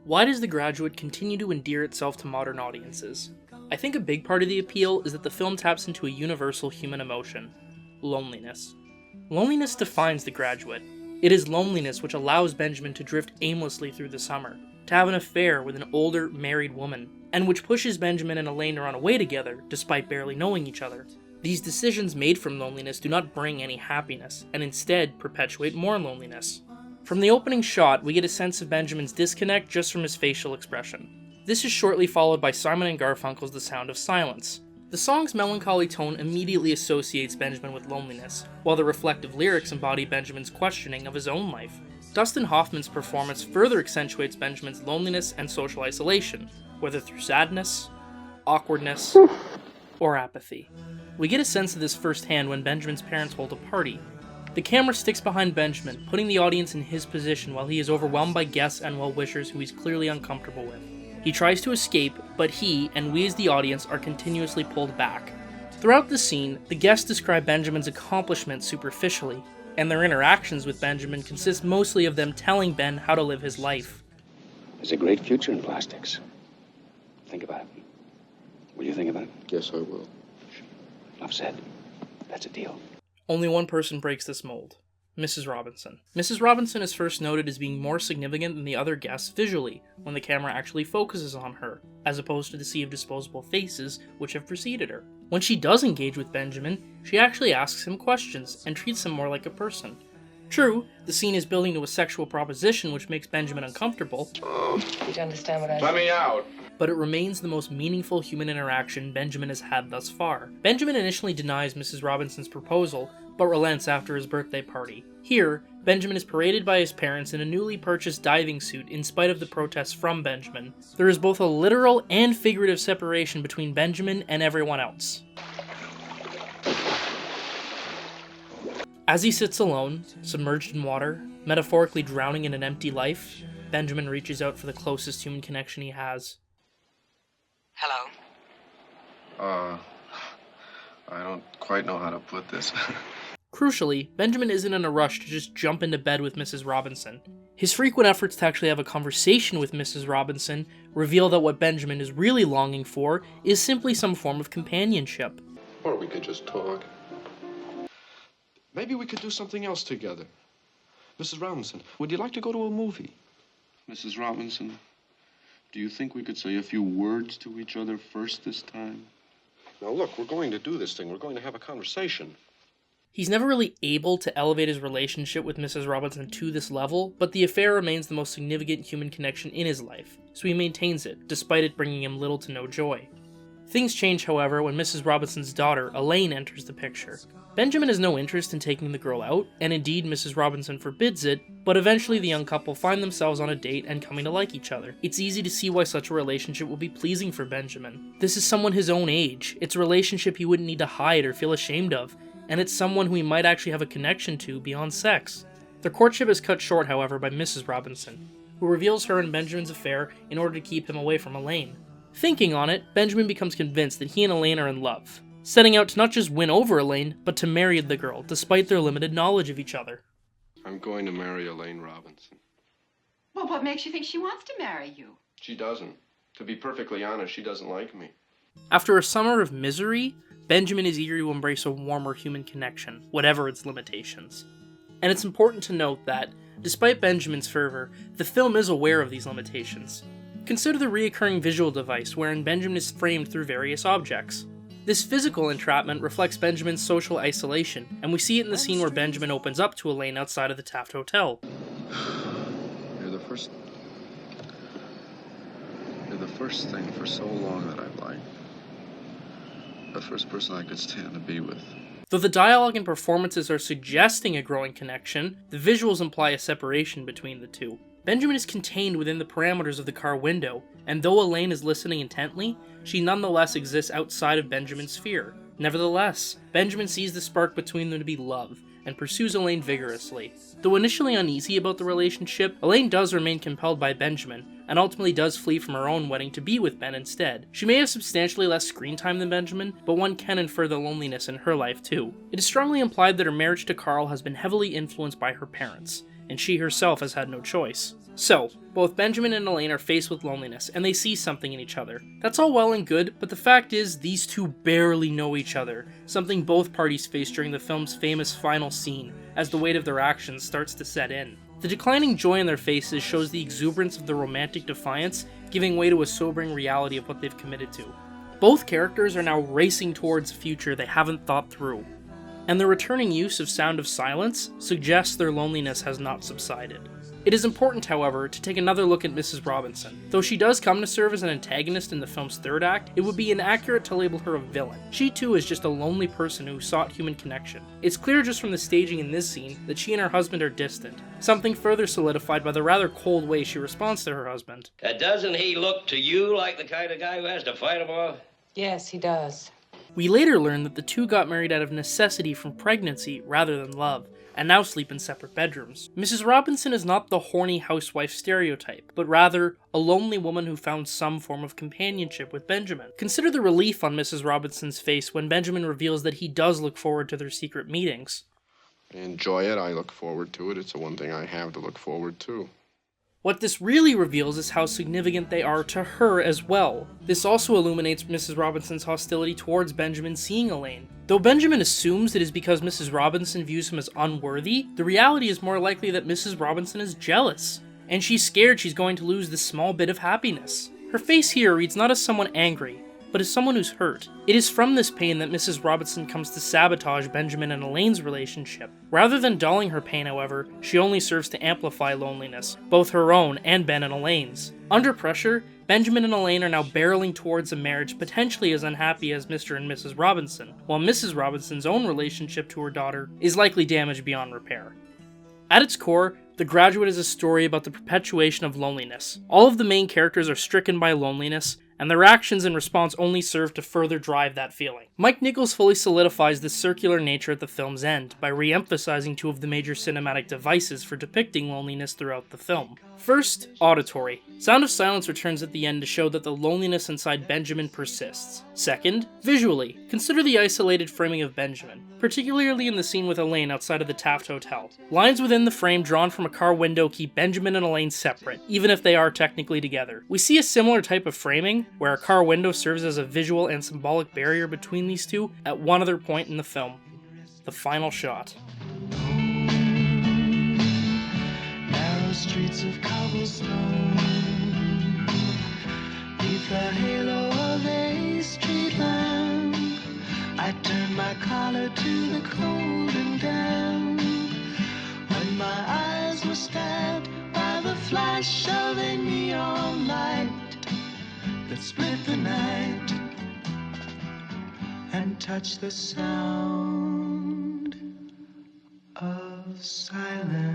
Why does The Graduate continue to endear itself to modern audiences? I think a big part of the appeal is that the film taps into a universal human emotion: loneliness. Loneliness defines The Graduate. It is loneliness which allows Benjamin to drift aimlessly through the summer, to have an affair with an older, married woman, and which pushes Benjamin and Elaine to run away together, despite barely knowing each other. These decisions made from loneliness do not bring any happiness, and instead perpetuate more loneliness. From the opening shot, we get a sense of Benjamin's disconnect just from his facial expression. This is shortly followed by Simon & Garfunkel's The Sound of Silence. The song's melancholy tone immediately associates Benjamin with loneliness, while the reflective lyrics embody Benjamin's questioning of his own life. Dustin Hoffman's performance further accentuates Benjamin's loneliness and social isolation, whether through sadness, awkwardness, or apathy. We get a sense of this firsthand when Benjamin's parents hold a party. The camera sticks behind Benjamin, putting the audience in his position while he is overwhelmed by guests and well-wishers who he's clearly uncomfortable with. He tries to escape, but he, and we as the audience, are continuously pulled back. Throughout the scene, the guests describe Benjamin's accomplishments superficially, and their interactions with Benjamin consist mostly of them telling Ben how to live his life. There's a great future in plastics. Think about it. Will you think about it? Yes, I will. Enough said. That's a deal. Only one person breaks this mold: Mrs. Robinson. Mrs. Robinson is first noted as being more significant than the other guests visually, when the camera actually focuses on her, as opposed to the sea of disposable faces which have preceded her. When she does engage with Benjamin, she actually asks him questions and treats him more like a person. True, the scene is building to a sexual proposition which makes Benjamin uncomfortable. Did you understand what I said? Let me out. But it remains the most meaningful human interaction Benjamin has had thus far. Benjamin initially denies Mrs. Robinson's proposal, but relents after his birthday party. Here, Benjamin is paraded by his parents in a newly purchased diving suit in spite of the protests from Benjamin. There is both a literal and figurative separation between Benjamin and everyone else. As he sits alone, submerged in water, metaphorically drowning in an empty life, Benjamin reaches out for the closest human connection he has. Hello? I don't quite know how to put this. Crucially, Benjamin isn't in a rush to just jump into bed with Mrs. Robinson. His frequent efforts to actually have a conversation with Mrs. Robinson reveal that what Benjamin is really longing for is simply some form of companionship. Or we could just talk. Maybe we could do something else together. Mrs. Robinson, would you like to go to a movie? Mrs. Robinson, do you think we could say a few words to each other first this time? Now look, we're going to do this thing. We're going to have a conversation. He's never really able to elevate his relationship with Mrs. Robinson to this level, but the affair remains the most significant human connection in his life, so he maintains it, despite it bringing him little to no joy. Things change, however, when Mrs. Robinson's daughter, Elaine, enters the picture. Benjamin has no interest in taking the girl out, and indeed Mrs. Robinson forbids it, but eventually the young couple find themselves on a date and coming to like each other. It's easy to see why such a relationship will be pleasing for Benjamin. This is someone his own age, it's a relationship he wouldn't need to hide or feel ashamed of, and it's someone who he might actually have a connection to beyond sex. Their courtship is cut short, however, by Mrs. Robinson, who reveals her and Benjamin's affair in order to keep him away from Elaine. Thinking on it, Benjamin becomes convinced that he and Elaine are in love, setting out to not just win over Elaine, but to marry the girl, despite their limited knowledge of each other. I'm going to marry Elaine Robinson. Well, what makes you think she wants to marry you? She doesn't. To be perfectly honest, she doesn't like me. After a summer of misery, Benjamin is eager to embrace a warmer human connection, whatever its limitations. And it's important to note that, despite Benjamin's fervor, the film is aware of these limitations. Consider the reoccurring visual device wherein Benjamin is framed through various objects. This physical entrapment reflects Benjamin's social isolation, and we see it in the scene where Benjamin opens up to Elaine outside of the Taft Hotel. You're the first thing for so long that I've liked. The first person I could stand to be with. Though the dialogue and performances are suggesting a growing connection, the visuals imply a separation between the two. Benjamin is contained within the parameters of the car window, and though Elaine is listening intently, she nonetheless exists outside of Benjamin's sphere. Nevertheless, Benjamin sees the spark between them to be love, and pursues Elaine vigorously. Though initially uneasy about the relationship, Elaine does remain compelled by Benjamin, and ultimately does flee from her own wedding to be with Ben instead. She may have substantially less screen time than Benjamin, but one can infer the loneliness in her life too. It is strongly implied that her marriage to Carl has been heavily influenced by her parents, and she herself has had no choice. So, both Benjamin and Elaine are faced with loneliness, and they see something in each other. That's all well and good, but the fact is, these two barely know each other, something both parties face during the film's famous final scene, as the weight of their actions starts to set in. The declining joy in their faces shows the exuberance of the romantic defiance, giving way to a sobering reality of what they've committed to. Both characters are now racing towards a future they haven't thought through, and the returning use of sound of silence suggests their loneliness has not subsided. It is important, however, to take another look at Mrs. Robinson. Though she does come to serve as an antagonist in the film's third act, it would be inaccurate to label her a villain. She too is just a lonely person who sought human connection. It's clear just from the staging in this scene that she and her husband are distant, something further solidified by the rather cold way she responds to her husband. Doesn't he look to you like the kind of guy who has to fight them off? Yes, he does. We later learn that the two got married out of necessity from pregnancy rather than love, and now sleep in separate bedrooms. Mrs. Robinson is not the horny housewife stereotype, but rather a lonely woman who found some form of companionship with Benjamin. Consider the relief on Mrs. Robinson's face when Benjamin reveals that he does look forward to their secret meetings. I enjoy it. I look forward to it. It's the one thing I have to look forward to. What this really reveals is how significant they are to her as well. This also illuminates Mrs. Robinson's hostility towards Benjamin seeing Elaine. Though Benjamin assumes it is because Mrs. Robinson views him as unworthy, the reality is more likely that Mrs. Robinson is jealous, and she's scared she's going to lose this small bit of happiness. Her face here reads not as someone angry, but as someone who's hurt. It is from this pain that Mrs. Robinson comes to sabotage Benjamin and Elaine's relationship. Rather than dulling her pain, however, she only serves to amplify loneliness, both her own and Ben and Elaine's. Under pressure, Benjamin and Elaine are now barreling towards a marriage potentially as unhappy as Mr. and Mrs. Robinson, while Mrs. Robinson's own relationship to her daughter is likely damaged beyond repair. At its core, The Graduate is a story about the perpetuation of loneliness. All of the main characters are stricken by loneliness, and their actions in response only serve to further drive that feeling. Mike Nichols fully solidifies this circular nature at the film's end by re-emphasizing two of the major cinematic devices for depicting loneliness throughout the film. First, auditory. Sound of Silence returns at the end to show that the loneliness inside Benjamin persists. Second, visually. Consider the isolated framing of Benjamin, particularly in the scene with Elaine outside of the Taft Hotel. Lines within the frame drawn from a car window keep Benjamin and Elaine separate, even if they are technically together. We see a similar type of framing, where a car window serves as a visual and symbolic barrier between these two at one other point in the film. The final shot. Narrow streets of cobblestone, beneath the halo of a street lamp, I turned my collar to the cold and damp, when my eyes were stabbed by the flash of a neon light that split the night and touched the sound of silence.